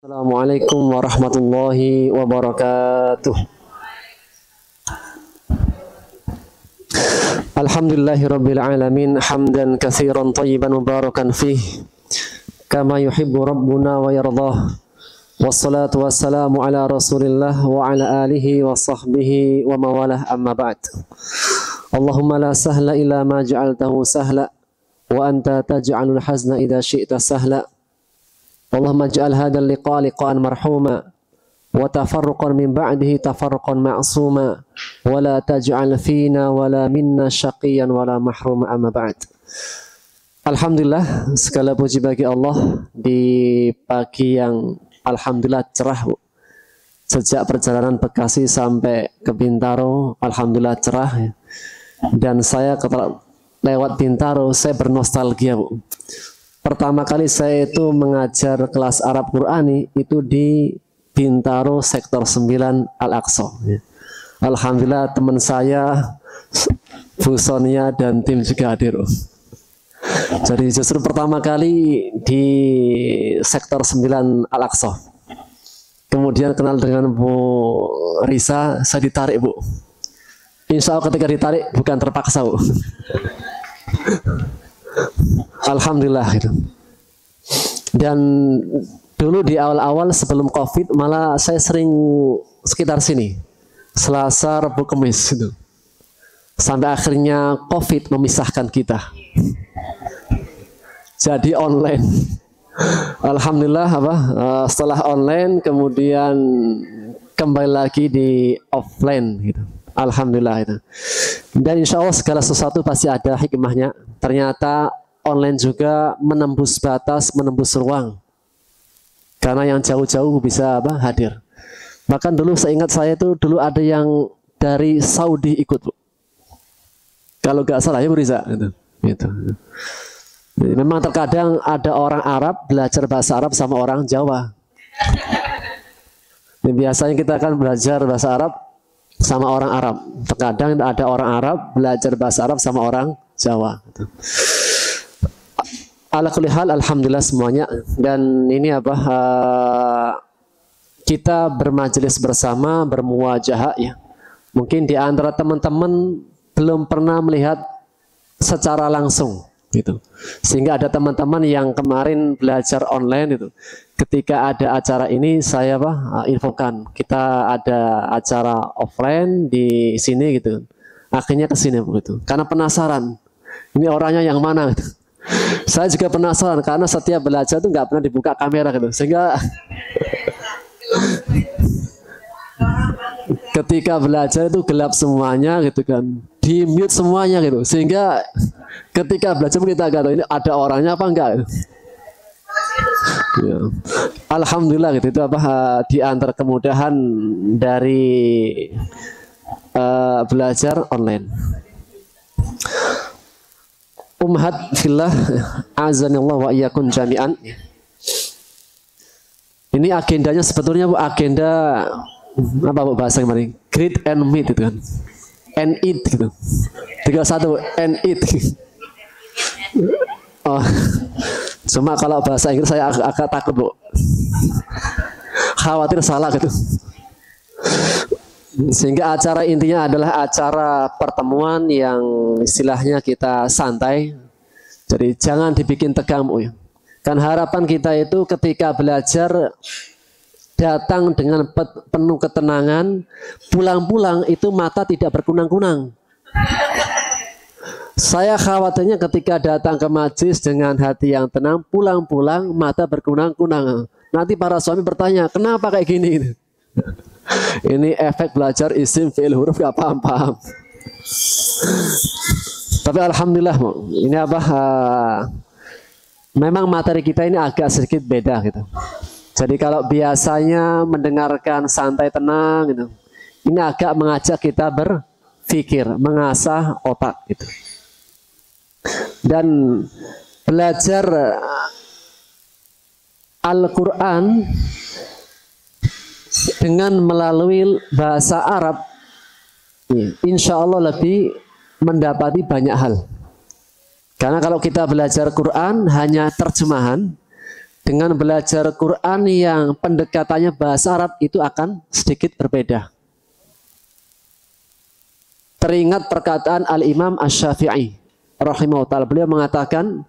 Assalamualaikum warahmatullahi wabarakatuh. Alhamdulillahirabbil alamin hamdan katsiran thayyiban mubarakan fih kama yuhibbu rabbuna wa yardah. Wassalatu wassalamu ala Rasulillah wa ala alihi wa sahbihi wa mawalah, amma ba'd. Allahumma la sahla illa ma ja'altahu sahla wa anta taj'alul hazna idza syi'ta sahla. Allahumma ja'al hadzal liqa liqa'an marhuma wa tafarruqan min ba'dihi tafarruqan ma'suma wa la taj'al fina wa la minna syaqiyan wa la mahruma, amma ba'd. Alhamdulillah, segala puji bagi Allah di pagi yang alhamdulillah cerah, Bu. Sejak perjalanan Bekasi sampai ke Bintaro, alhamdulillah cerah ya. Dan saya lewat Bintaro saya bernostalgia, Bu. Pertama kali saya itu mengajar kelas Arab Qurani itu di Bintaro sektor 9 Al-Aqsa. Alhamdulillah teman saya Bu Sonia dan tim juga hadir. Jadi justru pertama kali di sektor 9 Al-Aqsa. Kemudian kenal dengan Bu Risa, saya ditarik, Bu. Insya Allah ketika ditarik bukan terpaksa, Bu. Alhamdulillah gitu. Dan dulu di awal-awal sebelum COVID malah saya sering sekitar sini Selasa, Rabu, Kamis gitu. Sampai akhirnya COVID memisahkan kita. Jadi online. Alhamdulillah setelah online kemudian kembali lagi di offline gitu. Alhamdulillah itu. Dan insya Allah segala sesuatu pasti ada hikmahnya. Ternyata online juga menembus batas, menembus ruang. Karena yang jauh-jauh bisa hadir. Bahkan dulu seingat saya itu dulu ada yang dari Saudi ikut, Bu. Kalau nggak salah ya, Bu Riza. Gitu. Jadi, memang terkadang ada orang Arab belajar bahasa Arab sama orang Jawa. Jadi, biasanya kita akan belajar bahasa Arab sama orang Arab. Terkadang ada orang Arab belajar bahasa Arab sama orang Jawa. Gitu. Ala kulli hal, alhamdulillah semuanya. Dan ini kita bermajelis bersama, bermuwajahah ya. Mungkin di antara teman-teman belum pernah melihat secara langsung gitu. Sehingga ada teman-teman yang kemarin belajar online itu. Ketika ada acara ini saya infokan, kita ada acara offline di sini gitu. Akhirnya ke sini begitu. Karena penasaran. Ini orangnya yang mana gitu. Saya juga penasaran karena setiap belajar itu nggak pernah dibuka kamera gitu, sehingga ketika belajar itu gelap semuanya gitu kan, di mute semuanya gitu, sehingga ketika belajar kita nggak tahu ini ada orangnya apa enggak. Ya. Alhamdulillah gitu, itu di antara kemudahan dari belajar online. Ummahat fillah, azanillah wa iyyakum jami'an. Ini agendanya sebetulnya, Bu, agenda apa, Bu, bahasa kemarin? Greet and meet itu kan. And eat gitu. 31 and eat. Oh. Cuma kalau bahasa Inggris saya agak takut, Bu. Khawatir salah gitu. Sehingga acara intinya adalah acara pertemuan yang istilahnya kita santai. Jadi jangan dibikin tegang, Bu. Kan harapan kita itu ketika belajar datang dengan penuh ketenangan, pulang-pulang itu mata tidak berkunang-kunang. Saya khawatirnya ketika datang ke majelis dengan hati yang tenang, pulang-pulang mata berkunang-kunang. Nanti para suami bertanya, kenapa kayak gini? Ini efek belajar isim fi'il huruf gak paham-paham. Tapi alhamdulillah, Bu, ini memang materi kita ini agak sedikit beda gitu. Jadi kalau biasanya mendengarkan santai tenang gitu, ini agak mengajak kita berpikir, mengasah otak gitu. Dan belajar Al-Quran dengan melalui bahasa Arab, insya Allah lebih mendapati banyak hal. Karena kalau kita belajar Quran hanya terjemahan, dengan belajar Quran yang pendekatannya bahasa Arab itu akan sedikit berbeda. Teringat perkataan Al-Imam Asy-Syafi'i rahimahullah ta'ala, beliau mengatakan,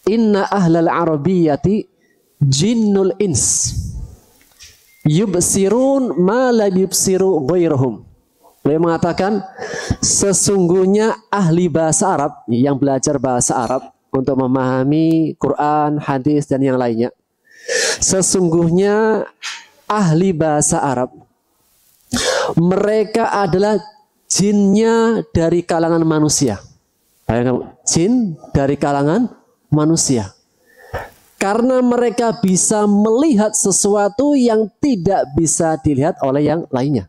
inna ahlal arabiyyati jinnul ins yubsirun ma la yubsiru ghairuhum. Beliau mengatakan, sesungguhnya ahli bahasa Arab yang belajar bahasa Arab untuk memahami Quran, hadis, dan yang lainnya, sesungguhnya ahli bahasa Arab mereka adalah jinnya dari kalangan manusia. Jin dari kalangan manusia. Karena mereka bisa melihat sesuatu yang tidak bisa dilihat oleh yang lainnya.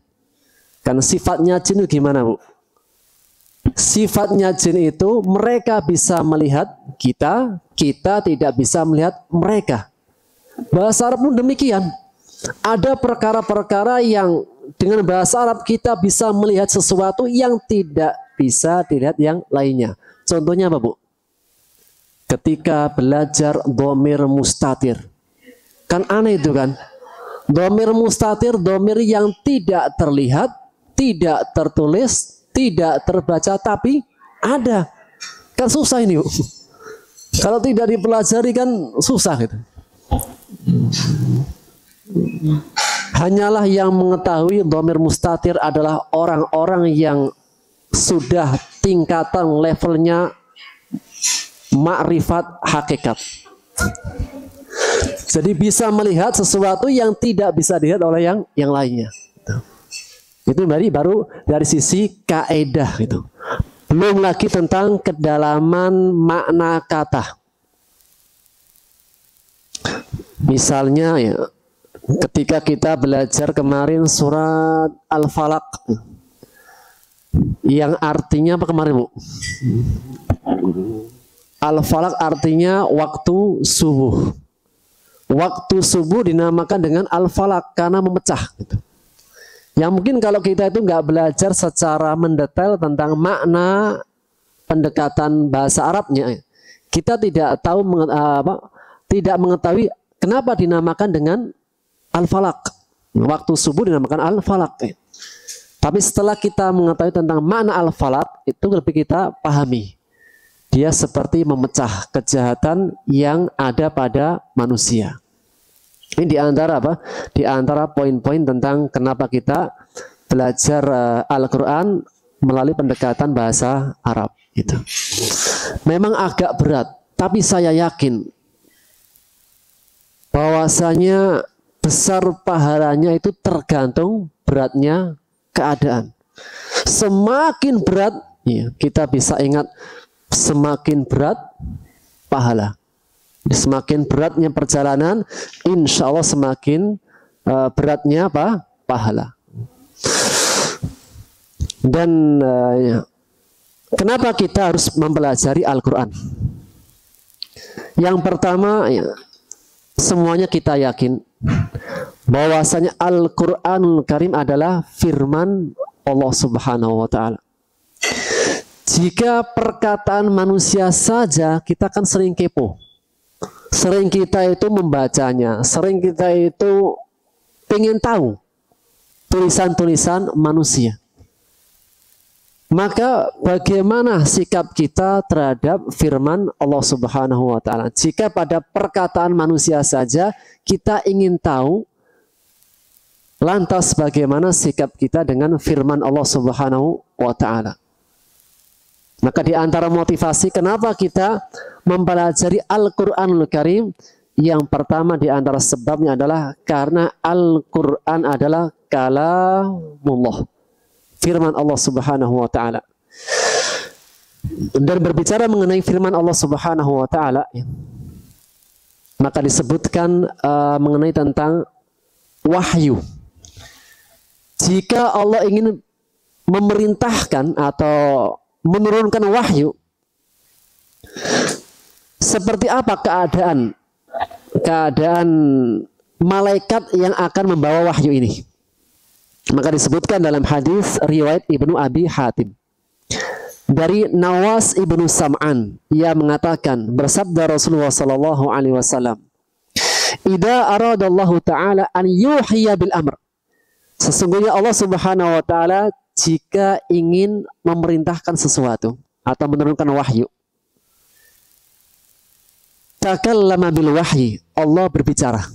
Karena sifatnya jin itu gimana, Bu? Sifatnya jin itu mereka bisa melihat kita, kita tidak bisa melihat mereka. Bahasa Arab pun demikian. Ada perkara-perkara yang dengan bahasa Arab kita bisa melihat sesuatu yang tidak bisa dilihat yang lainnya. Contohnya apa, Bu? Ketika belajar dhamir mustatir. Kan aneh itu kan? Dhamir mustatir, dhamir yang tidak terlihat, tidak tertulis, tidak terbaca, tapi ada. Kan susah ini, Bu. Kalau tidak dipelajari kan susah gitu. Hanyalah yang mengetahui dhamir mustatir adalah orang-orang yang sudah tingkatan levelnya makrifat hakikat. Jadi bisa melihat sesuatu yang tidak bisa dilihat oleh yang lainnya. Itu baru dari sisi kaedah gitu. Belum lagi tentang kedalaman makna kata. Misalnya ya, ketika kita belajar kemarin surat Al-Falaq yang artinya apa kemarin, Bu? Al-Falaq artinya waktu subuh. Waktu subuh dinamakan dengan Al-Falaq karena memecah gitu. Yang mungkin kalau kita itu nggak belajar secara mendetail tentang makna pendekatan bahasa Arabnya, kita tidak tahu tidak mengetahui kenapa dinamakan dengan Al-Falaq. Waktu subuh dinamakan Al-Falaq. Tapi setelah kita mengetahui tentang makna Al-Falaq, itu lebih kita pahami. Dia seperti memecah kejahatan yang ada pada manusia. Ini di antara apa? Di antara poin-poin tentang kenapa kita belajar Al-Quran melalui pendekatan bahasa Arab. Itu memang agak berat, tapi saya yakin bahwasanya besar pahalanya itu tergantung beratnya keadaan. Semakin berat, ya, kita bisa ingat semakin berat pahala. Semakin beratnya perjalanan, insya Allah semakin beratnya apa? Pahala. Dan ya, kenapa kita harus mempelajari Al-Quran? Yang pertama, ya, semuanya kita yakin bahwasanya Al-Quranul Karim adalah firman Allah Subhanahu wa Ta'ala. Jika perkataan manusia saja, kita kan sering kepo. Sering kita itu membacanya, sering kita itu pengen tahu tulisan-tulisan manusia. Maka bagaimana sikap kita terhadap firman Allah Subhanahu wa Ta'ala? Jika pada perkataan manusia saja kita ingin tahu, lantas bagaimana sikap kita dengan firman Allah Subhanahu wa Ta'ala? Maka di antara motivasi kenapa kita mempelajari Al-Quranul Karim, yang pertama di antara sebabnya adalah karena Al-Quran adalah kalamullah, firman Allah Subhanahu wa Ta'ala. Dan berbicara mengenai firman Allah Subhanahu wa Ta'ala, maka disebutkan mengenai tentang wahyu. Jika Allah ingin memerintahkan atau menurunkan wahyu, seperti apa keadaan malaikat yang akan membawa wahyu ini? Maka disebutkan dalam hadis riwayat Ibnu Abi Hatim dari Nawas Ibnu Sam'an, ia mengatakan, bersabda Rasulullah sallallahu alaihi wasallam, Idza aradallahu ta'ala an yuhyiya bil amr. Sesungguhnya Allah Subhanahu wa taala jika ingin memerintahkan sesuatu atau menurunkan wahyu, takallama bil wahyi, Allah berbicara.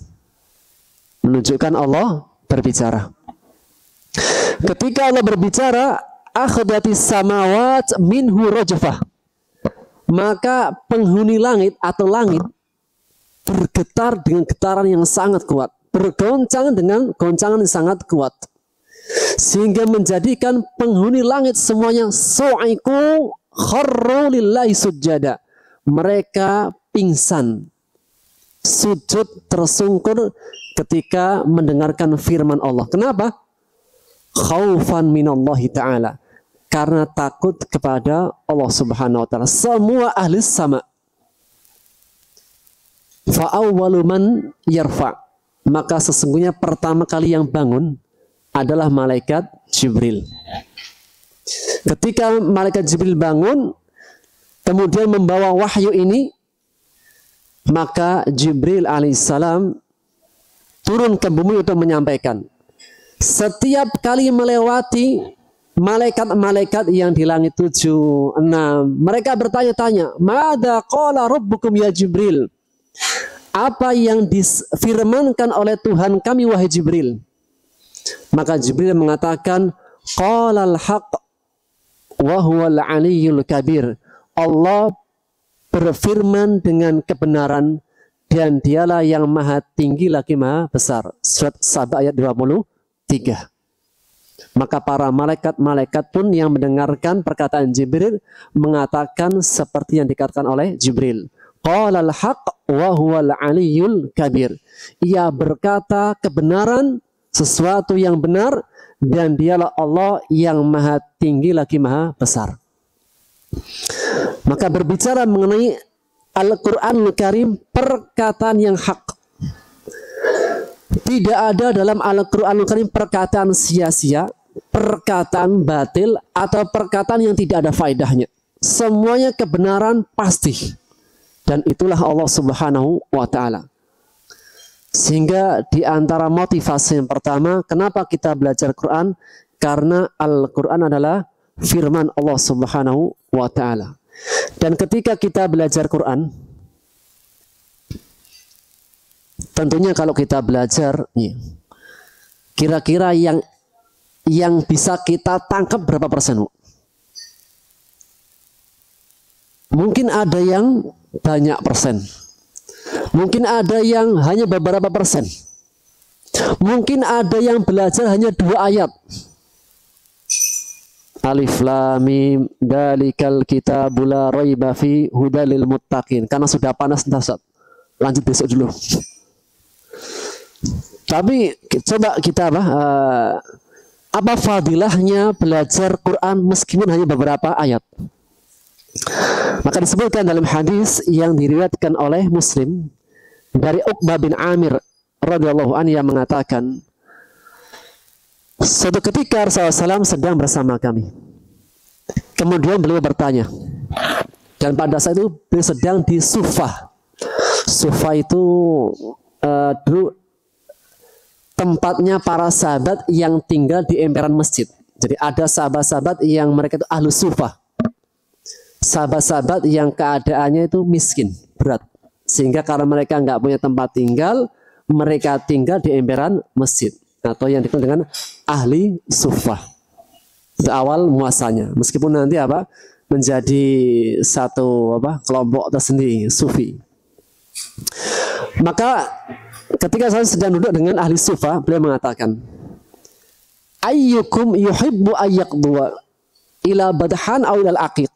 Menunjukkan Allah berbicara. Ketika Allah berbicara, akhdatis samawat minhu rajfah, maka penghuni langit atau langit bergetar dengan getaran yang sangat kuat, bergoncang dengan goncangan yang sangat kuat, sehingga menjadikan penghuni langit semuanya su'iku kharru lillahi sujada, mereka pingsan, sujud tersungkur ketika mendengarkan firman Allah. Kenapa? Khaufan minallahi ta'ala, karena takut kepada Allah Subhanahu wa taala. Semua ahli sama. Fa awwalu man yarfa, maka sesungguhnya pertama kali yang bangun adalah malaikat Jibril. Ketika malaikat Jibril bangun kemudian membawa wahyu ini, maka Jibril alaihissalam turun ke bumi untuk menyampaikan. Setiap kali melewati malaikat-malaikat yang di langit 7, 6, mereka bertanya-tanya, "Mada qala rabbukum ya Jibril?" Apa yang difirmankan oleh Tuhan kami wahai Jibril? Maka Jibril mengatakan, "Qalal haqq wa huwal aliyyul kabir." Allah berfirman dengan kebenaran dan dialah yang maha tinggi lagi maha besar. Surat Saba ayat 23. Maka para malaikat-malaikat pun yang mendengarkan perkataan Jibril mengatakan seperti yang dikatakan oleh Jibril. Qalal haqq wa huwal aliyyul kabir. Ia berkata kebenaran, sesuatu yang benar, dan dialah Allah yang maha tinggi lagi maha besar. Maka berbicara mengenai Al-Quranul Karim, perkataan yang hak. Tidak ada dalam Al-Quranul Karim perkataan sia-sia, perkataan batil, atau perkataan yang tidak ada faedahnya. Semuanya kebenaran pasti. Dan itulah Allah Subhanahu wa ta'ala. Sehingga di antara motivasi yang pertama, kenapa kita belajar Quran? Karena Al-Quran adalah firman Allah Subhanahu wa ta'ala. Dan ketika kita belajar Quran, tentunya kalau kita belajar, kira-kira yang bisa kita tangkap berapa persen? Mungkin ada yang banyak persen. Mungkin ada yang hanya beberapa persen. Mungkin ada yang belajar hanya 2 ayat. Alif lam mim dalikal kitabul la raiba fi hudalil muttaqin. Karena sudah panas entah Ustaz. Lanjut besok dulu. Tapi coba kita apa fadilahnya belajar Quran meskipun hanya beberapa ayat? Maka disebutkan dalam hadis yang diriwayatkan oleh Muslim dari Uqbah bin Amir radhiyallahu anhu yang mengatakan, suatu ketika Rasulullah SAW sedang bersama kami. Kemudian beliau bertanya, dan pada saat itu beliau sedang di Sufah. Sufah itu dulu tempatnya para sahabat yang tinggal di emperan masjid. Jadi ada sahabat-sahabat yang mereka itu ahlu Sufah. Sahabat-sahabat yang keadaannya itu miskin, berat. Sehingga karena mereka nggak punya tempat tinggal, mereka tinggal di emperan masjid. Atau yang dikenal dengan ahli Sufah. Itu awal muasalnya. Meskipun nanti menjadi satu kelompok tersendiri, Sufi. Maka ketika saya sedang duduk dengan ahli Sufah, beliau mengatakan, ayyukum yuhibbu ayyaqduwa ila badhan aw ila al-aqiq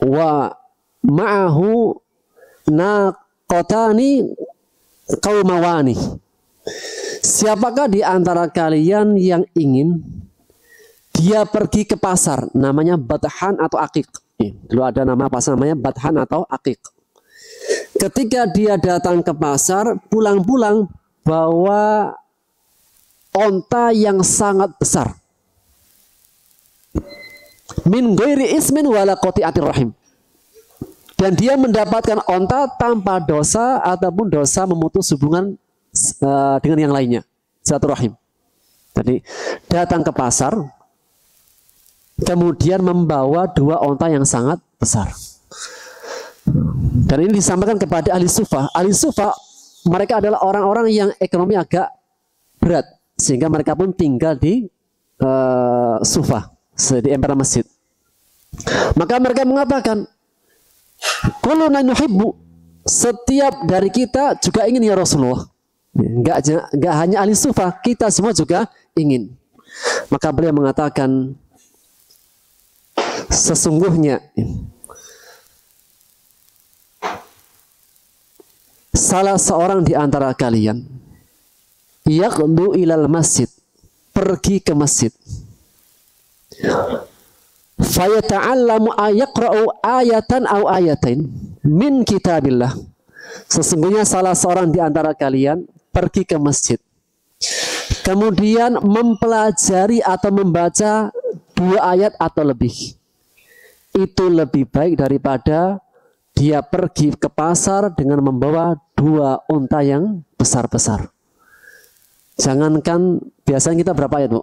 wa ma'ahu naqatani qaumawani. Siapakah di antara kalian yang ingin dia pergi ke pasar, namanya badhan atau aqiq. Dulu ada nama pasar namanya badhan atau aqiq. Ketika dia datang ke pasar, pulang-pulang bawa onta yang sangat besar. Min ghairi ismin wala qati'atir rahim. Dan dia mendapatkan onta tanpa dosa ataupun dosa memutus hubungan dengan yang lainnya, silaturahim. Jadi datang ke pasar, kemudian membawa 2 onta yang sangat besar. Dan ini disampaikan kepada ahli sufah. Ahli sufah mereka adalah orang-orang yang ekonomi agak berat, sehingga mereka pun tinggal di sufah, di emperan masjid. Maka mereka mengatakan, quluna nuhibbu, setiap dari kita juga ingin ya Rasulullah. Enggak hanya ahli sufah, kita semua juga ingin. Maka beliau mengatakan, sesungguhnya salah seorang di antara kalian yaqdu ilal masjid, pergi ke masjid, fayata'allamu ayaqra'u ayatan aw ayatain min kitabillah. Sesungguhnya salah seorang di antara kalian pergi ke masjid, kemudian mempelajari atau membaca 2 ayat atau lebih. Itu lebih baik daripada dia pergi ke pasar dengan membawa 2 unta yang besar-besar. Jangankan, biasanya kita berapa ayat, Bu?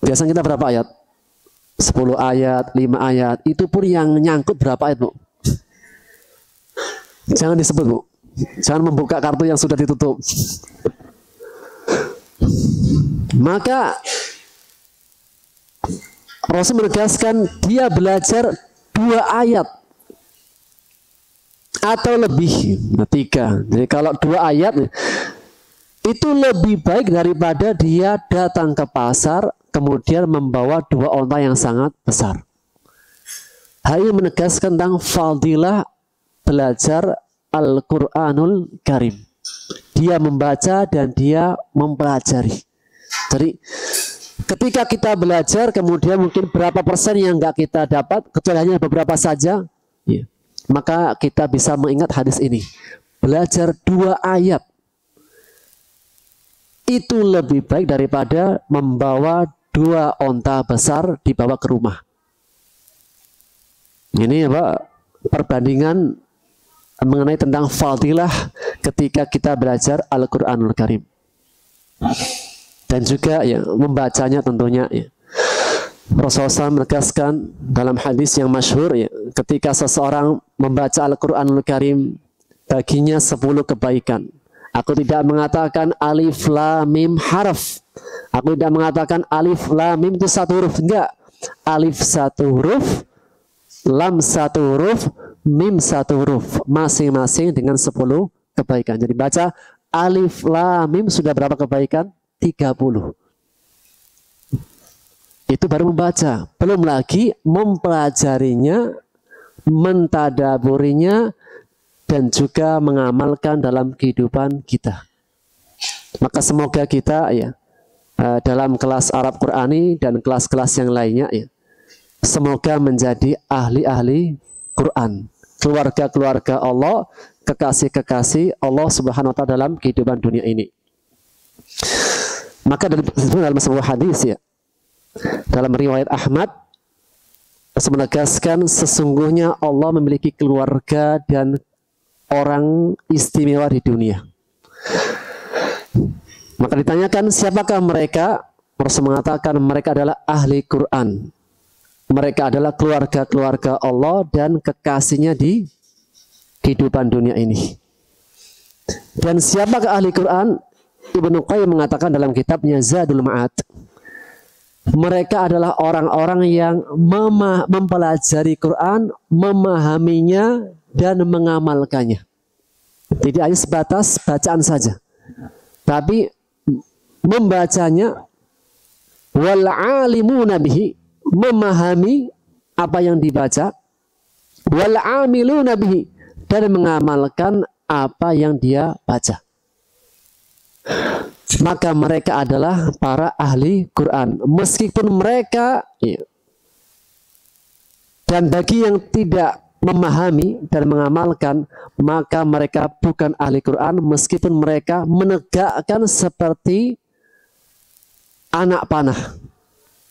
Biasanya kita berapa ayat? 10 ayat, 5 ayat. Itu pun yang nyangkut berapa ayat, Bu? Jangan disebut, Bu. Jangan membuka kartu yang sudah ditutup. Maka Rasul menegaskan dia belajar 2 ayat atau lebih. Nah, 3. Jadi kalau 2 ayat itu lebih baik daripada dia datang ke pasar kemudian membawa 2 onta yang sangat besar. Hal ini menegaskan tentang fadilah belajar Al-Quranul Karim. Dia membaca dan dia mempelajari. Jadi ketika kita belajar, kemudian mungkin berapa persen yang nggak kita dapat, kecuali hanya beberapa saja, ya, maka kita bisa mengingat hadis ini. Belajar 2 ayat itu lebih baik daripada membawa 2 onta besar dibawa ke rumah. Ini apa? Perbandingan mengenai tentang fadilah ketika kita belajar Al-Quranul Karim. Dan juga ya membacanya tentunya ya. Rasulullah SAW menegaskan dalam hadis yang masyhur ya, ketika seseorang membaca Al-Quranul Karim baginya 10 kebaikan. Aku tidak mengatakan alif lam mim harf. Aku tidak mengatakan alif lam mim itu 1 huruf, enggak. Alif 1 huruf, lam 1 huruf, mim 1 huruf, masing-masing dengan 10 kebaikan. Jadi baca alif lam mim sudah berapa kebaikan? 30. Itu baru membaca, belum lagi mempelajarinya, mentadaburinya, dan juga mengamalkan dalam kehidupan kita. Maka semoga kita ya dalam kelas Arab Qurani dan kelas-kelas yang lainnya ya, semoga menjadi ahli-ahli Quran, keluarga-keluarga Allah, kekasih-kekasih Allah Subhanahu wa taala dalam kehidupan dunia ini. Maka dalam sebuah hadis ya, dalam riwayat Ahmad menegaskan sesungguhnya Allah memiliki keluarga dan orang istimewa di dunia. Maka ditanyakan siapakah mereka? Rasul mengatakan mereka adalah ahli Quran. Mereka adalah keluarga-keluarga Allah dan kekasihnya di kehidupan dunia ini. Dan siapakah ahli Quran? Ibnu Qayyim mengatakan dalam kitabnya Zadul Ma'ad, mereka adalah orang-orang yang mempelajari Quran, memahaminya dan mengamalkannya. Tidak hanya sebatas bacaan saja, tapi membacanya, wal alimuna bihi, memahami apa yang dibaca, wal amiluna bihi, dan mengamalkan apa yang dia baca. Maka mereka adalah para ahli Quran. Meskipun mereka dan bagi yang tidak memahami dan mengamalkan, maka mereka bukan ahli Quran, meskipun mereka menegakkan seperti anak panah.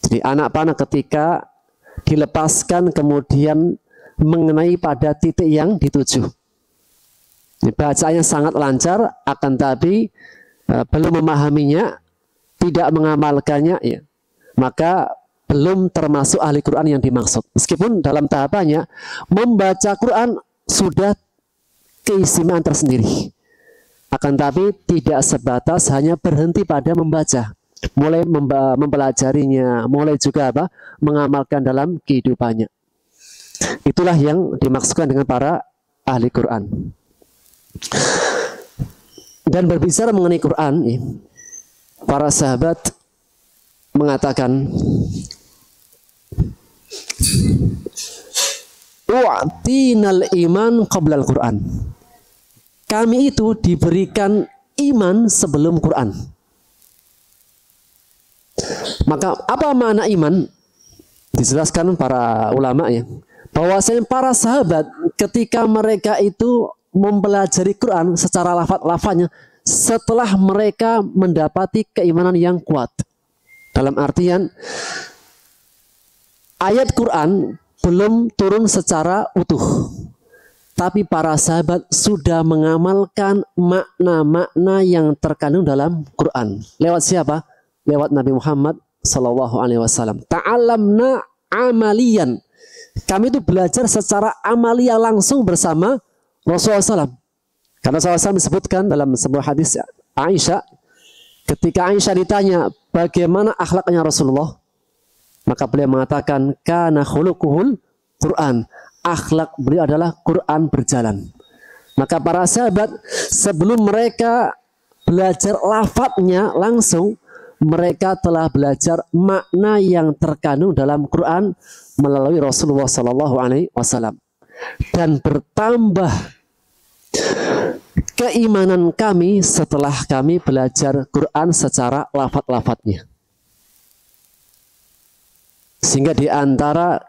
Jadi anak panah ketika dilepaskan kemudian mengenai pada titik yang dituju. Bacaannya sangat lancar, akan tapi belum memahaminya, tidak mengamalkannya, ya, maka belum termasuk ahli Quran yang dimaksud. Meskipun dalam tahapannya membaca Quran sudah keistimewaan tersendiri, akan tapi tidak sebatas hanya berhenti pada membaca, mulai mempelajarinya, mulai juga mengamalkan dalam kehidupannya. Itulah yang dimaksudkan dengan para ahli Quran. Dan berbicara mengenai Quran, para sahabat mengatakan, wa'tinal iman qabla al-Quran. Kami itu diberikan iman sebelum Quran. Maka apa makna iman? Dijelaskan para ulama, ya, bahwasanya para sahabat ketika mereka itu mempelajari Quran secara lafaz-lafaznya setelah mereka mendapati keimanan yang kuat. Dalam artian ayat Quran belum turun secara utuh, tapi para sahabat sudah mengamalkan makna-makna yang terkandung dalam Quran. Lewat siapa? Lewat Nabi Muhammad SAW. Ta'alamna amalian. Kami itu belajar secara amalia langsung bersama Rasulullah SAW. Karena SAW disebutkan dalam sebuah hadis Aisyah, ketika Aisyah ditanya bagaimana akhlaknya Rasulullah, maka beliau mengatakan kana khuluquhul Quran. Akhlak beliau adalah Quran berjalan. Maka para sahabat sebelum mereka belajar lafadznya langsung, mereka telah belajar makna yang terkandung dalam Quran melalui Rasulullah SAW. Dan bertambah keimanan kami setelah kami belajar Quran secara lafadz-lafadznya. Sehingga di antara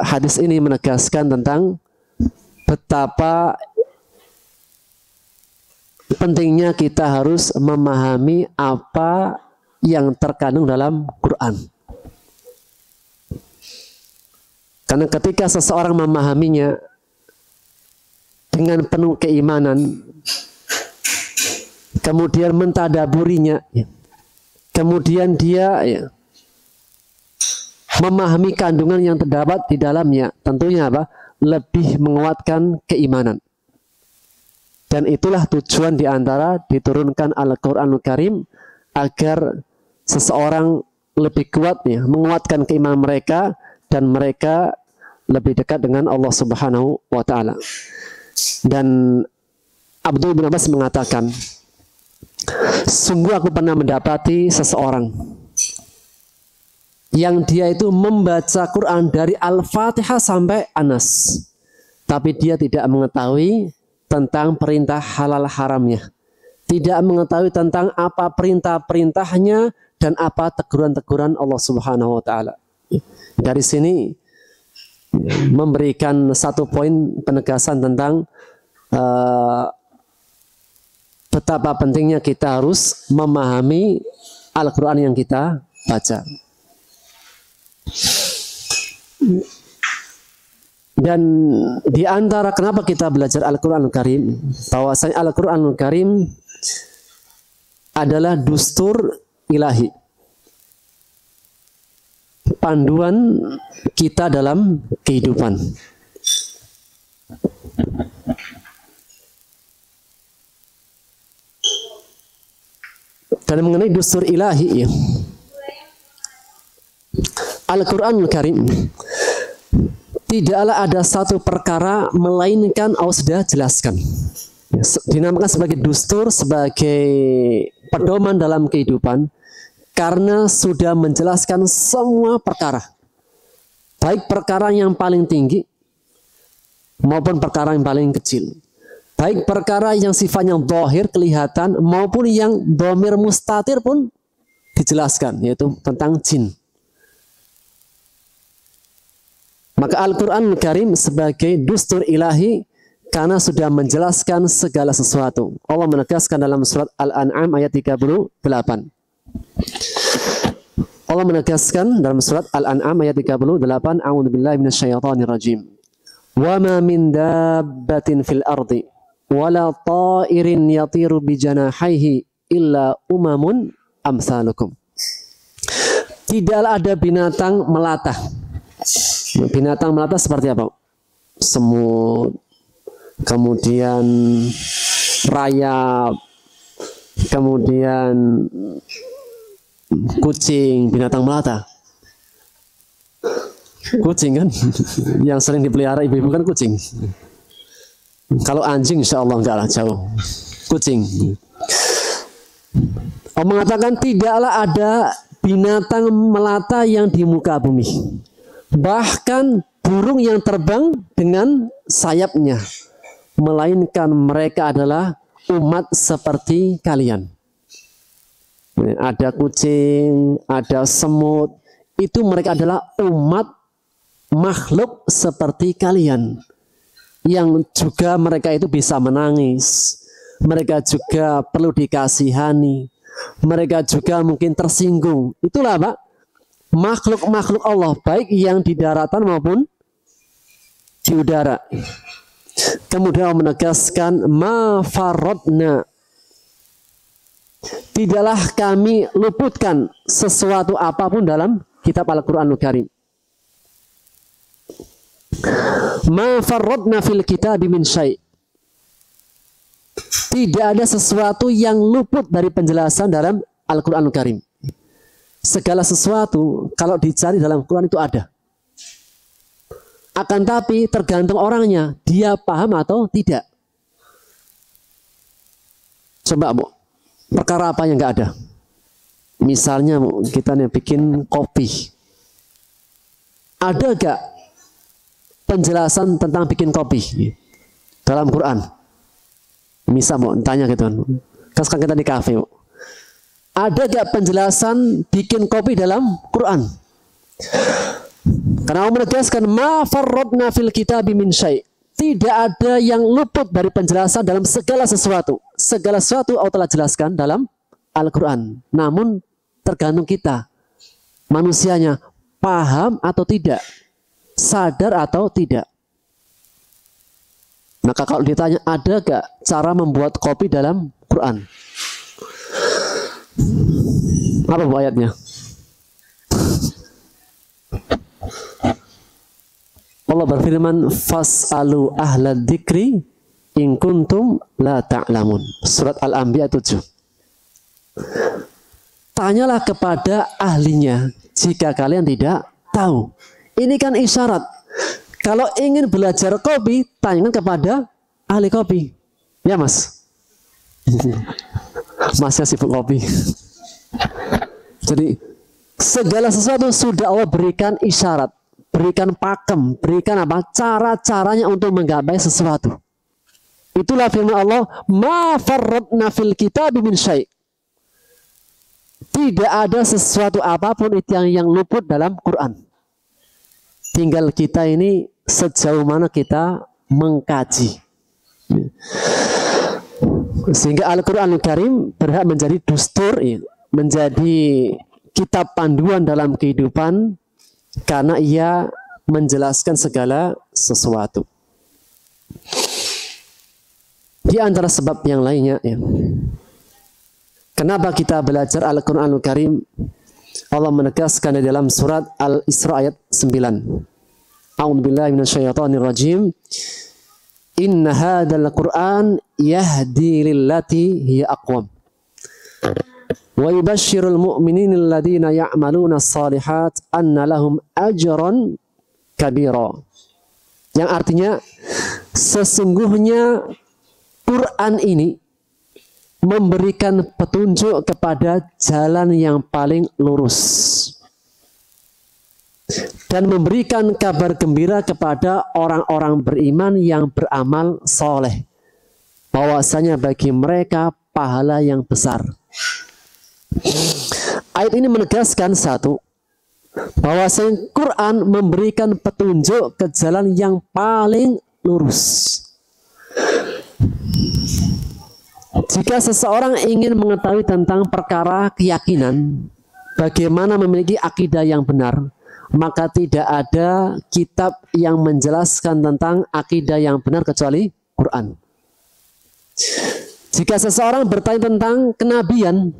hadis ini menegaskan tentang betapa pentingnya kita harus memahami apa yang terkandung dalam Quran. Karena ketika seseorang memahaminya dengan penuh keimanan, kemudian mentadaburinya, kemudian dia memahami kandungan yang terdapat di dalamnya, tentunya lebih menguatkan keimanan. Dan itulah tujuan diantara diturunkan Al-Quranul Karim, agar seseorang lebih kuat, menguatkan keimanan mereka, dan mereka lebih dekat dengan Allah Subhanahu wa Ta'ala. Dan Abdul bin Abbas mengatakan, sungguh aku pernah mendapati seseorang yang dia itu membaca Quran dari Al-Fatihah sampai Anas, tapi dia tidak mengetahui tentang perintah halal haramnya, tidak mengetahui tentang apa perintah-perintahnya dan apa teguran-teguran Allah Subhanahu wa Ta'ala. Dari sini memberikan satu poin penegasan tentang betapa pentingnya kita harus memahami Al-Quran yang kita baca. Dan di antara kenapa kita belajar Al-Quranul Karim, bahwasanya Al-Quranul Karim adalah dustur ilahi, panduan kita dalam kehidupan. Dan mengenai dustur ilahi, Al-Quranul Karim tidaklah ada satu perkara melainkan Allah sudah jelaskan. Dinamakan sebagai dustur, sebagai pedoman dalam kehidupan, karena sudah menjelaskan semua perkara, baik perkara yang paling tinggi maupun perkara yang paling kecil, baik perkara yang sifatnya zahir kelihatan maupun yang dhamir mustatir pun dijelaskan, yaitu tentang jin. Maka Al-Quran Karim sebagai dustur ilahi karena sudah menjelaskan segala sesuatu. Allah menegaskan dalam surat Al-An'am ayat 38. Allah menegaskan dalam surat Al-An'am ayat 38, A'udzubillahi minasyaitonir rajim. Wa ma min dabbatin fil ardi wala ta'irin yatiru bijanahaihi illa umamun amsalukum. Tidaklah ada binatang melata. Binatang melata seperti apa? Semut, kemudian rayap, kemudian kucing, binatang melata. Kucing kan yang sering dipelihara ibu-ibu kan kucing. Kalau anjing insya Allah enggak lah, jauh. Kucing. Allah mengatakan tidaklah ada binatang melata yang di muka bumi. Bahkan burung yang terbang dengan sayapnya. Melainkan mereka adalah umat seperti kalian. Ada kucing, ada semut. Itu mereka adalah umat makhluk seperti kalian. Yang juga mereka itu bisa menangis. Mereka juga perlu dikasihani. Mereka juga mungkin tersinggung. Itulah Pak, makhluk-makhluk Allah, baik yang di daratan maupun di udara. Kemudian Allah menegaskan, ma farradna, tidaklah kami luputkan sesuatu apapun dalam kitab Al-Quranul Karim. Ma farradna fil kitabi min syai'. Tidak ada sesuatu yang luput dari penjelasan dalam Al-Quranul Karim. Segala sesuatu kalau dicari dalam Quran itu ada. Akan tapi tergantung orangnya, dia paham atau tidak. Coba Bu, perkara apa yang nggak ada? Misalnya Bu, kita nih bikin kopi. Ada gak penjelasan tentang bikin kopi dalam Quran? Misal mau tanya gitu kan. Sekarang kita di kafe, Bu. Ada gak penjelasan bikin kopi dalam Quran? Karena Allah menegaskan ma farradna fil kitabi min syai'. Tidak ada yang luput dari penjelasan dalam segala sesuatu. Segala sesuatu Allah telah jelaskan dalam Al-Quran. Namun tergantung kita, manusianya, paham atau tidak, sadar atau tidak. Maka kalau ditanya ada gak cara membuat kopi dalam Quran? Apa Bu ayatnya? Allah berfirman, fas'alu ahla dzikri in kuntum la ta'lamun. Surat Al-Anbiya 7. Tanyalah kepada ahlinya jika kalian tidak tahu. Ini kan isyarat. Kalau ingin belajar kopi, tanyakan kepada ahli kopi. Ya Mas? Masnya sibuk kopi. Jadi segala sesuatu sudah Allah berikan isyarat, berikan pakem, berikan apa? Cara-caranya untuk menggapai sesuatu. Itulah firman Allah, ma farradna fil kitabi min syai'. Tidak ada sesuatu apapun itu yang luput dalam Quran. Tinggal kita ini sejauh mana kita mengkaji. Sehingga Al-Quranul Karim berhak menjadi dustur, menjadi kitab panduan dalam kehidupan, karena ia menjelaskan segala sesuatu. Di antara sebab yang lainnya, kenapa kita belajar Al-Quranul Karim? Allah menegaskan di dalam surat Al-Isra ayat 9. A'udzubillahi minasyaitonir rajim. Inna hadzal Qur'an yahdi lillati hiya aqwam. Wa yubashshirul mu'minina alladziina ya'maluna as-shalihat anna lahum ajran kabira. Yang artinya sesungguhnya Quran ini memberikan petunjuk kepada jalan yang paling lurus dan memberikan kabar gembira kepada orang-orang beriman yang beramal soleh, bahwasanya bagi mereka pahala yang besar. Ayat ini menegaskan satu, bahwasanya Quran memberikan petunjuk ke jalan yang paling lurus. Jika seseorang ingin mengetahui tentang perkara keyakinan, bagaimana memiliki akidah yang benar, maka tidak ada kitab yang menjelaskan tentang akidah yang benar kecuali Quran. Jika seseorang bertanya tentang kenabian,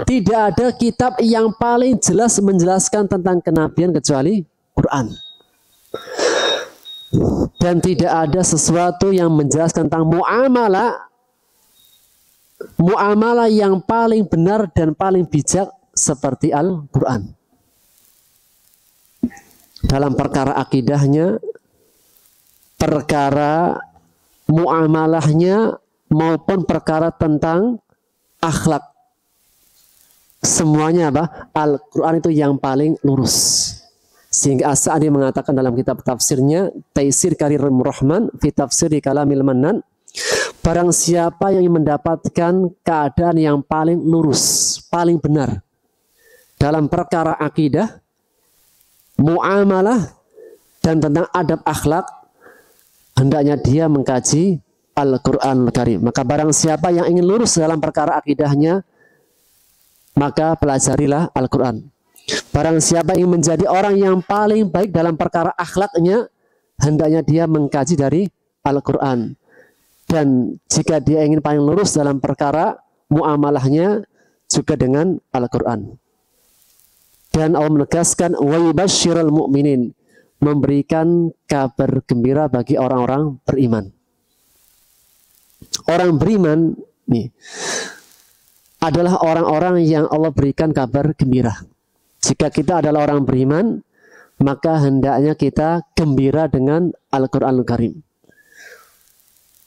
tidak ada kitab yang paling jelas menjelaskan tentang kenabian kecuali Quran. Dan tidak ada sesuatu yang menjelaskan tentang muamalah yang paling benar dan paling bijak seperti Al-Quran. Dalam perkara akidahnya, perkara muamalahnya, maupun perkara tentang akhlak, semuanya apa? Al-Quran itu yang paling lurus. Sehingga As-Sa'di mengatakan dalam kitab tafsirnya, Taisir Karimur Rahman fi Tafsiri Kalamil Mannan, barang siapa yang mendapatkan keadaan yang paling lurus, paling benar dalam perkara akidah, muamalah, dan tentang adab akhlak, hendaknya dia mengkaji Al-Quran Al-Karim. Maka barang siapa yang ingin lurus dalam perkara akidahnya, maka pelajarilah Al-Quran. Barang siapa ingin menjadi orang yang paling baik dalam perkara akhlaknya, hendaknya dia mengkaji dari Al-Quran. Dan jika dia ingin paling lurus dalam perkara muamalahnya, juga dengan Al-Quran. Dan Allah menegaskan, wa yubashshirul mu'minin, memberikan kabar gembira bagi orang-orang beriman. Orang beriman nih adalah orang-orang yang Allah berikan kabar gembira. Jika kita adalah orang beriman, maka hendaknya kita gembira dengan Al-Quran Al-Karim.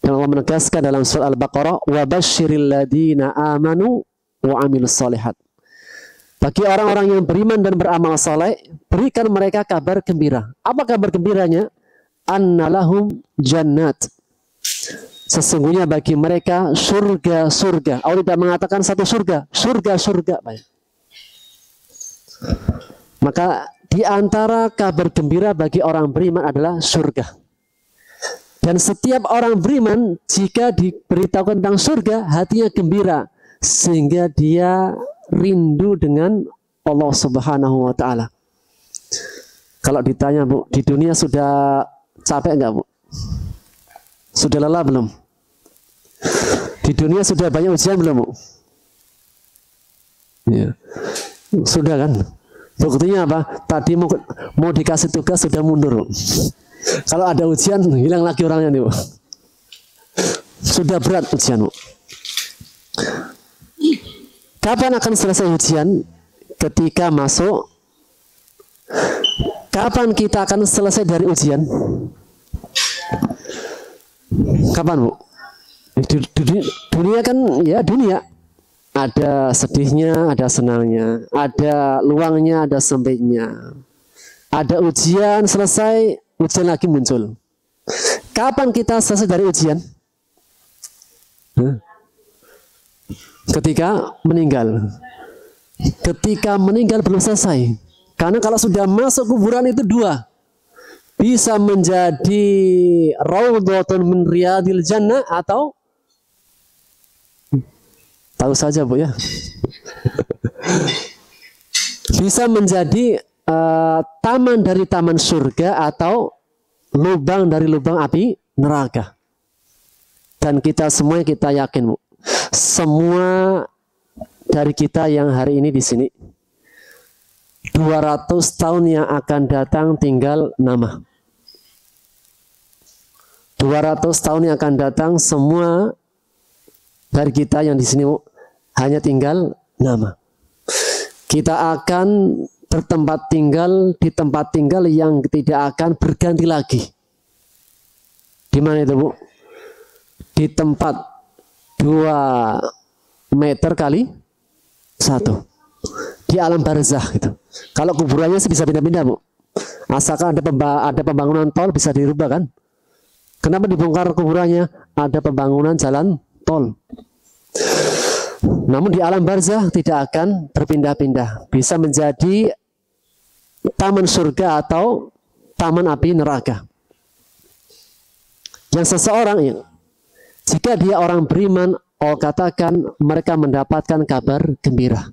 Dan Allah menegaskan dalam surah Al-Baqarah, wa basyiril ladina amanu wa amilus solihat. Bagi orang-orang yang beriman dan beramal saleh, berikan mereka kabar gembira. Apa kabar gembiranya? Annalahum jannat. Sesungguhnya bagi mereka surga-surga. Allah tidak mengatakan satu surga, surga-surga. Maka di antara kabar gembira bagi orang beriman adalah surga. Dan setiap orang beriman jika diberitahu tentang surga, hatinya gembira, sehingga dia rindu dengan Allah Subhanahu wa Ta'ala. Kalau ditanya, Bu, di dunia sudah capek enggak, Bu? Sudah lelah belum? Di dunia sudah banyak ujian belum, Bu? Ya. Sudah kan? Buktinya apa? Tadi mau dikasih tugas sudah mundur. Kalau ada ujian hilang lagi orangnya nih, Bu. Sudah berat ujian, Bu. Kapan akan selesai ujian? Ketika masuk. Kapan kita akan selesai dari ujian? Kapan, Bu? Dunia kan ya dunia. Ada sedihnya, ada senangnya, ada luangnya, ada sempitnya. Ada ujian selesai, ujian lagi muncul. Kapan kita selesai dari ujian? Ketika meninggal. Ketika meninggal belum selesai. Karena kalau sudah masuk kuburan itu dua. Bisa menjadi raudhatun min riyadil jannah, atau tahu saja, Bu, ya. Bisa menjadi taman dari taman surga, atau lubang dari lubang api neraka. Dan kita semua, kita yakin, Bu, semua dari kita yang hari ini di sini, 200 tahun yang akan datang tinggal nama. 200 tahun yang akan datang, semua dari kita yang di sini, Bu, hanya tinggal nama. Kita akan bertempat tinggal di tempat tinggal yang tidak akan berganti lagi. Di mana itu, Bu? Di tempat 2 meter kali 1. Di alam barzakh gitu. Kalau kuburannya sih bisa pindah-pindah, Bu. Asalkan ada pembangunan tol bisa dirubah kan? Kenapa dibongkar kuburannya? Ada pembangunan jalan tol. Namun di alam barzakh tidak akan berpindah-pindah. Bisa menjadi taman surga atau taman api neraka. Yang seseorang, jika dia orang beriman, Allah katakan mereka mendapatkan kabar gembira.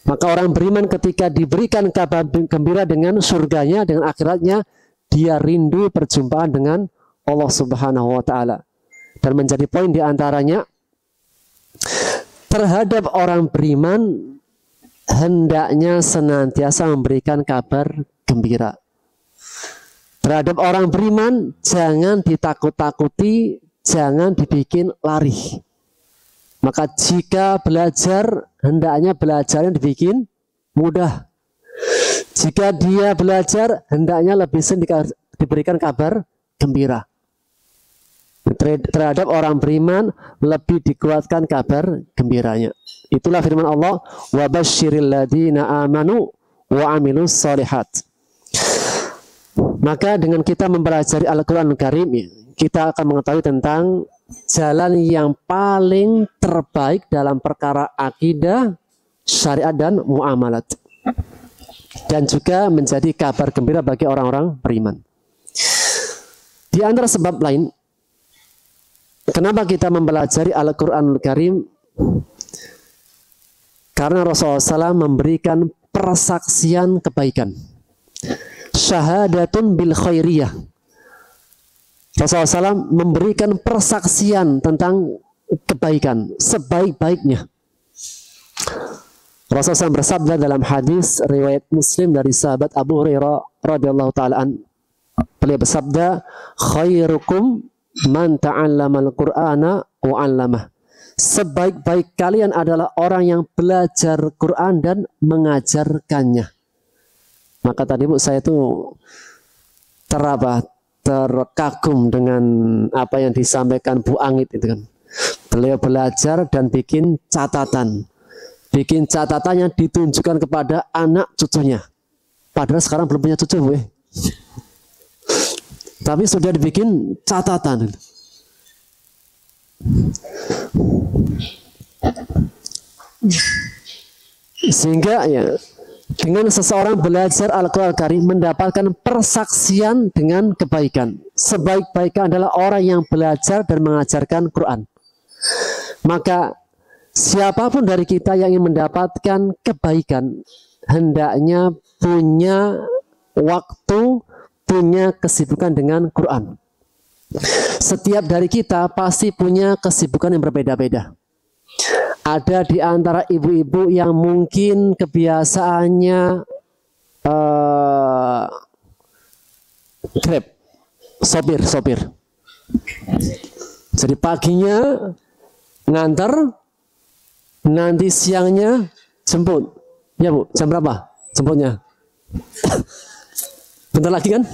Maka orang beriman ketika diberikan kabar gembira dengan surganya, dengan akhiratnya, dia rindu perjumpaan dengan Allah Subhanahu wa Ta'ala. Dan menjadi poin diantaranya, terhadap orang beriman hendaknya senantiasa memberikan kabar gembira. Terhadap orang beriman jangan ditakut-takuti, jangan dibikin lari. Maka jika belajar, hendaknya belajarnya dibikin mudah. Jika dia belajar, hendaknya lebih sering diberikan kabar gembira. Terhadap orang beriman lebih dikuatkan kabar gembiranya. Itulah firman Allah, wa basyiril ladzina amanu wa amilus shalihat. Maka dengan kita mempelajari Al-Quran Karim, kita akan mengetahui tentang jalan yang paling terbaik dalam perkara akidah, syariat, dan muamalat. Dan juga menjadi kabar gembira bagi orang-orang beriman. Di antara sebab lain, kenapa kita mempelajari Al-Quran Karim? Karena Rasulullah SAW memberikan persaksian kebaikan. Syahadatun bil khairiyah. Rasulullah SAW memberikan persaksian tentang kebaikan sebaik-baiknya. Rasulullah SAW bersabda dalam hadis riwayat Muslim dari sahabat Abu Hurairah radhiyallahu taala an. Beliau bersabda, khairukum man ta'allamal Qur'ana wa 'allamah. Sebaik-baik kalian adalah orang yang belajar Quran dan mengajarkannya. Maka tadi Bu, saya itu terkagum dengan apa yang disampaikan Bu Angit itu kan. Beliau belajar dan bikin catatan. Bikin catatannya ditunjukkan kepada anak cucunya. Padahal sekarang belum punya cucu, Bu. Tapi sudah dibikin catatan. Sehingga ya, dengan seseorang belajar Al-Quran Karim mendapatkan persaksian dengan kebaikan. Sebaik-baiknya adalah orang yang belajar dan mengajarkan Quran. Maka siapapun dari kita yang ingin mendapatkan kebaikan, hendaknya punya waktu, punya kesibukan dengan Quran. Setiap dari kita pasti punya kesibukan yang berbeda-beda. Ada di antara ibu-ibu yang mungkin kebiasaannya Grab, sopir. Jadi paginya nganter, nanti siangnya jemput. Ya Bu, jam berapa jemputnya? Bentar lagi kan?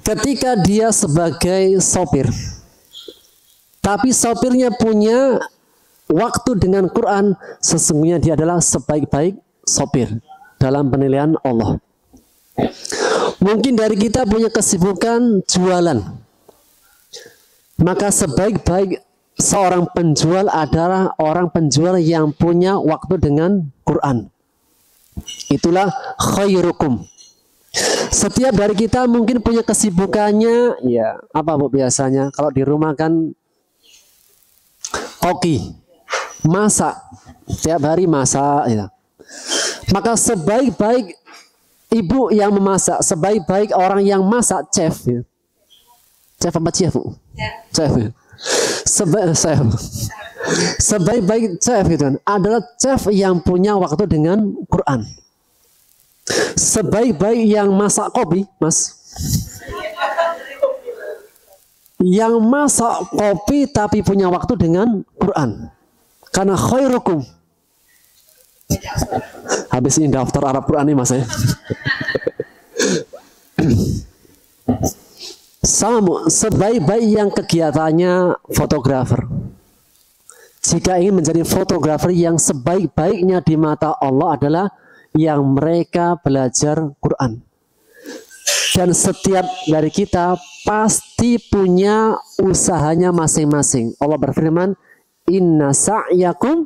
Ketika dia sebagai sopir, tapi sopirnya punya waktu dengan Quran, sesungguhnya dia adalah sebaik-baik sopir dalam penilaian Allah. Mungkin dari kita punya kesibukan jualan, maka sebaik-baik seorang penjual adalah orang penjual yang punya waktu dengan Quran. Itulah khairukum. Setiap dari kita mungkin punya kesibukannya, ya apa Bu biasanya? Kalau di rumah kan koki, masak, tiap hari masak. Ya. Maka sebaik-baik ibu yang memasak, sebaik-baik orang yang masak, chef. Ya. Chef apa chef Bu? Chef. Ya. Sebaik-baik chef itu adalah chef yang punya waktu dengan Quran. Sebaik-baik yang masak kopi, Mas. Yang masak kopi tapi punya waktu dengan Quran. Karena khairukum. Habis ini daftar Arab Quran nih Mas ya. Sama, sebaik-baik yang kegiatannya fotografer. Jika ingin menjadi fotografer yang sebaik-baiknya di mata Allah adalah yang mereka belajar Quran. Dan setiap dari kita pasti punya usahanya masing-masing. Allah berfirman, inna sa'yakum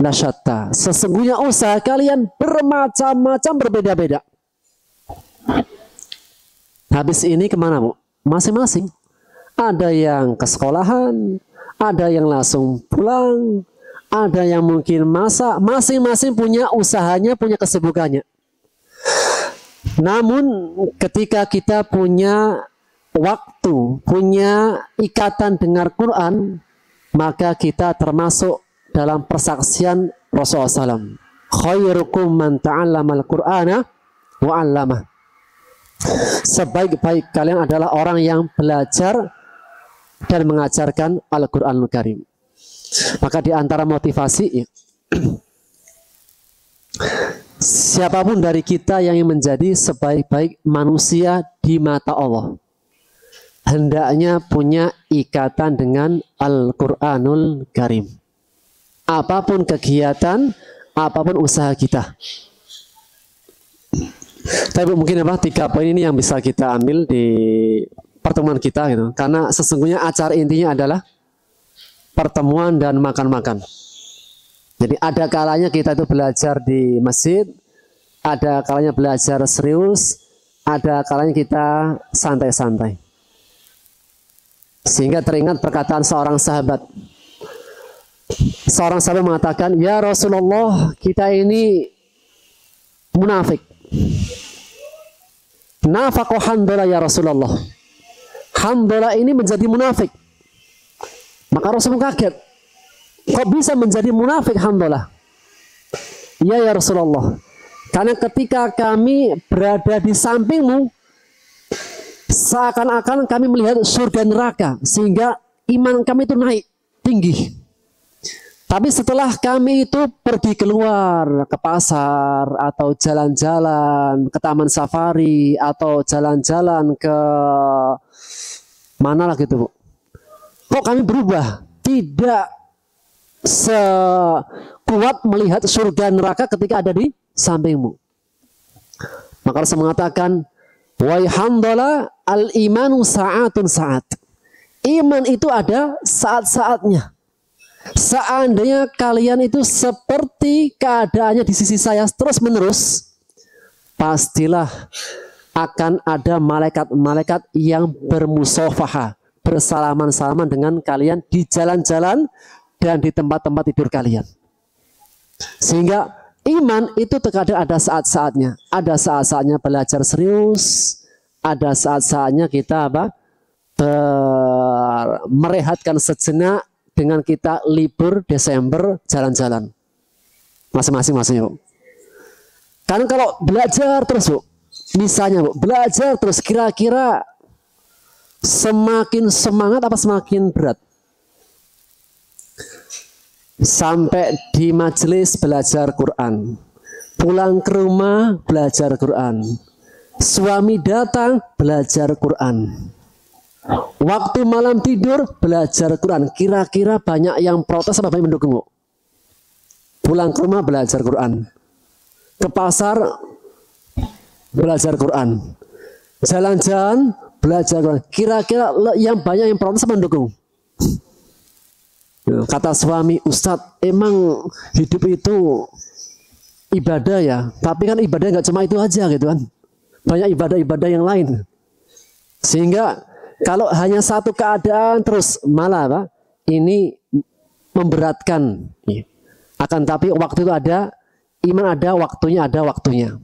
lasyatta. Sesungguhnya usaha kalian bermacam-macam, berbeda-beda. Habis ini kemana Bu? Masing-masing. Ada yang ke sekolahan, ada yang langsung pulang, ada yang mungkin masak. Masing-masing punya usahanya, punya kesibukannya. Namun ketika kita punya waktu, punya ikatan dengan Quran, maka kita termasuk dalam persaksian Rasulullah SAW. Khairukum man ta'allama al-Qur'ana wa 'allamah. Sebaik-baik kalian adalah orang yang belajar dan mengajarkan Al-Qur'anul Karim. Maka di antara motivasi siapapun dari kita yang menjadi sebaik-baik manusia di mata Allah, hendaknya punya ikatan dengan Al-Qur'anul Karim. Apapun kegiatan, apapun usaha kita. Tapi mungkin 3 poin ini yang bisa kita ambil di pertemuan kita gitu. Karena sesungguhnya acara intinya adalah pertemuan dan makan-makan. Jadi ada kalanya kita itu belajar di masjid, ada kalanya belajar serius, ada kalanya kita santai-santai. Sehingga teringat perkataan seorang sahabat. Seorang sahabat mengatakan, "Ya Rasulullah, kita ini munafik. Nafaqo Handola ya Rasulullah. Handola ini menjadi munafik." Maka Rasulullah kaget. Kok bisa menjadi munafik Handola? Ya Rasulullah. Karena ketika kami berada di sampingmu, seakan-akan kami melihat surga neraka. Sehingga iman kami itu naik tinggi. Tapi setelah kami itu pergi keluar ke pasar atau jalan-jalan ke taman safari atau jalan-jalan ke mana lah gitu, Bu. Kok kami berubah? Tidak sekuat melihat surga neraka ketika ada di sampingmu. Maka Rasul mengatakan, "Wahai Handola, al-imanu sa'atun sa'at." Iman itu ada saat-saatnya. Seandainya kalian itu seperti keadaannya di sisi saya terus-menerus, pastilah akan ada malaikat-malaikat yang bermusafahah, bersalaman-salaman dengan kalian di jalan-jalan dan di tempat-tempat tidur kalian. Sehingga iman itu terkadang ada saat-saatnya. Ada saat-saatnya belajar serius, ada saat-saatnya kita merehatkan sejenak dengan kita libur Desember jalan-jalan. Masing-masing maksudnya, Bu. Karena kalau belajar terus, Bu, misalnya, Bu, belajar terus, kira-kira semakin semangat apa semakin berat? Sampai di majelis belajar Quran, pulang ke rumah belajar Quran, suami datang belajar Quran, waktu malam tidur belajar Quran. Kira-kira banyak yang protes apa banyak mendukung, Bu? Pulang ke rumah belajar Quran, ke pasar belajar Quran, jalan-jalan belajar Quran. Kira-kira yang banyak yang protes apa mendukung? Kata suami, "Ustadz, emang hidup itu ibadah ya, tapi kan ibadah nggak cuma itu aja gitu kan, banyak ibadah-ibadah yang lain." Sehingga kalau hanya satu keadaan terus malah ini memberatkan. Akan tapi waktu itu ada, iman ada waktunya, ada waktunya.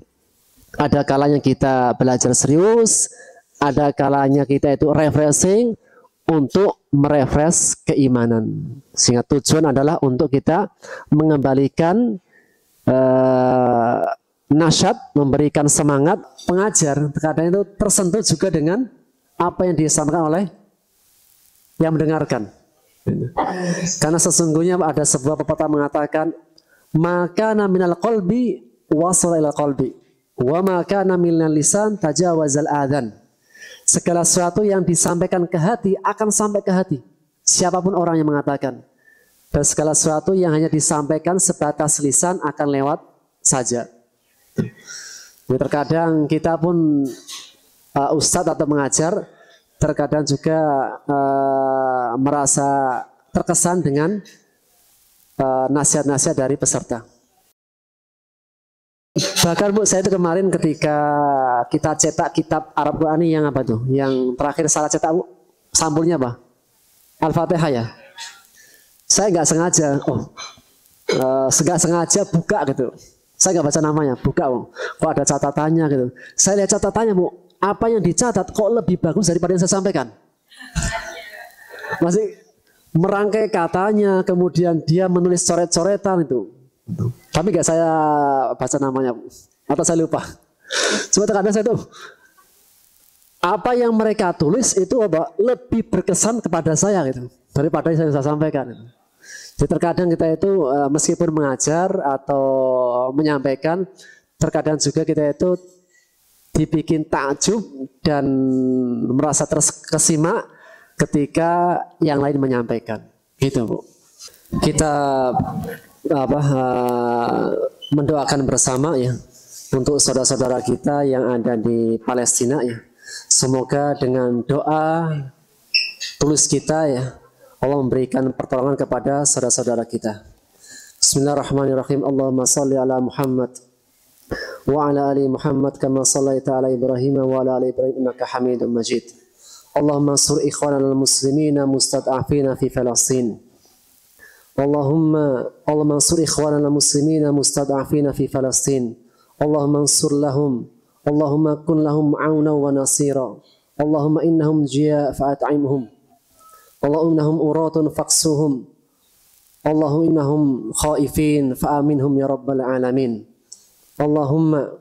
Ada kalanya kita belajar serius, ada kalanya kita itu refreshing untuk merefresh keimanan. Sehingga tujuan adalah untuk kita mengembalikan nasyat, memberikan semangat. Pengajar terkadang itu tersentuh juga dengan apa yang disampaikan oleh yang mendengarkan. Karena sesungguhnya ada sebuah pepatah mengatakan, "Maka minal qalbi wasala ila qalbi, wa maka minal lisan tajawazal adhan." Segala sesuatu yang disampaikan ke hati akan sampai ke hati, siapapun orang yang mengatakan. Dan segala sesuatu yang hanya disampaikan sebatas lisan akan lewat saja. Terkadang kita pun ustadz atau mengajar, terkadang juga merasa terkesan dengan nasihat-nasihat dari peserta. Bahkan, Bu, saya itu kemarin ketika kita cetak kitab Arab Qurani yang apa tuh? Yang terakhir salah cetak, Bu, sampulnya apa? Al-Fatihah ya. Saya nggak sengaja, sengaja buka gitu. Saya nggak baca namanya, buka, Bu. Kok ada catatannya gitu. Saya lihat catatannya, Bu, apa yang dicatat kok lebih bagus daripada yang saya sampaikan. Masih merangkai katanya, kemudian dia menulis coret-coretan itu. Tapi nggak saya baca namanya, atau saya lupa. Cuma terkadang saya tuh, apa yang mereka tulis itu lebih berkesan kepada saya gitu, daripada yang saya sampaikan. Jadi terkadang kita itu meskipun mengajar atau menyampaikan, terkadang juga kita itu dibikin takjub dan merasa terkesima ketika yang lain menyampaikan, gitu Bu. Kita mendoakan bersama ya untuk saudara-saudara kita yang ada di Palestina ya. Semoga dengan doa tulus kita ya, Allah memberikan pertolongan kepada saudara-saudara kita. Bismillahirrahmanirrahim. Allahumma salli ala Muhammad wa ala ali Muhammad kama sallaita ala Ibrahim wa ala ali Ibrahim innaka Hamidum Majid. Allahumma ansur ikhwanana al-muslimina mustad'afina fi Falastin. Allahumma ansur ikhwanana al-muslimina mustad'afina fi Falastin. Allahumma ansur lahum. Allahumma kun lahum auna wa nasira. Allahumma innahum jia' fa'at'imhum. Allahumma innahum uratun faqsuhum. Allahumma innahum khaifin fa'aminhum ya rabbal alamin. Allahumma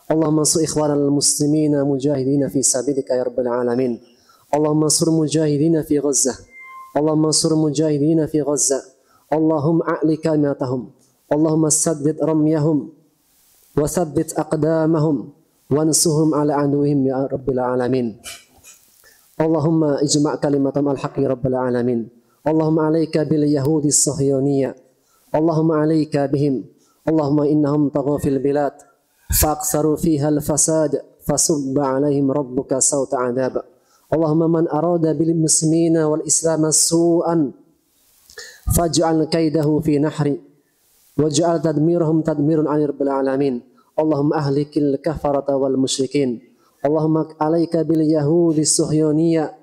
ansur ikhwanal muslimina mujahidina fi sabilika ya rabbal alamin. Allahumma ansur mujahidina fi Gazzah. Allahumma ansur mujahidina fi Gazzah. Allahumma a'li kalimatahum. Allahumma saddid ramyahum wa thabbit aqdamahum wansuhum ala aduwwihim ya rabbil alamin. Allahumma ijma' kalimatahum al-haqqi rabbil alamin. Allahumma alayka bil yahudi as-sahyoniyya. Allahumma alayka bihim. Allahumma innahum taghaw fil bilad fa'aktsaru fiha al-fasad fasubba 'alaihim rabbuka sawta 'adab. Allahumma man arada bil muslimina wal islam su'an faj'al kaidahu fi nahri waj'al tadmirahum tadmirun 'alal rabbil alamin. Allahumma ahlikil kafarata wal musyrikin. Allahumma alayka bil yahudi as-sahyoniyya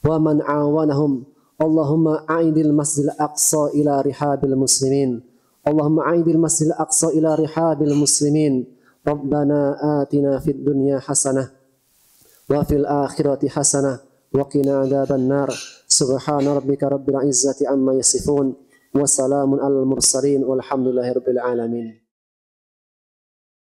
wa man 'awanahum. Allahumma a'idil masjidil aqsa ila rihabil muslimin. Allahumma a'idil masjidil aqsa ila rihabil muslimin. Rabbana atina fid dunya hasanah wa fil akhirati hasanah wa qina adzaban nar. Subhana rabbika rabbil izzati amma yasifun wa salamun alal mursalin walhamdulillahi rabbil alamin.